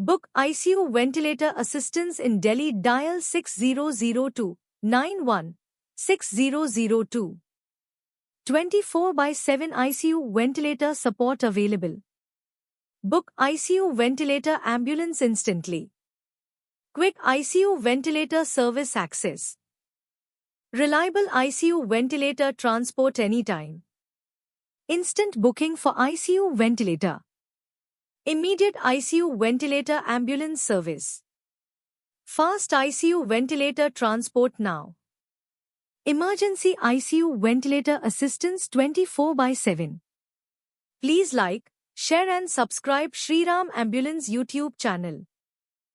Book ICU ventilator assistance in Delhi. Dial 6002 91 6002. 24/7 ICU ventilator support available. Book ICU ventilator ambulance instantly. Quick ICU ventilator service access. Reliable ICU ventilator transport anytime. Instant booking for ICU ventilator. Immediate ICU ventilator ambulance service. Fast ICU ventilator transport now. Emergency ICU ventilator assistance 24/7. Please like, share and subscribe Shriram Ambulance YouTube channel.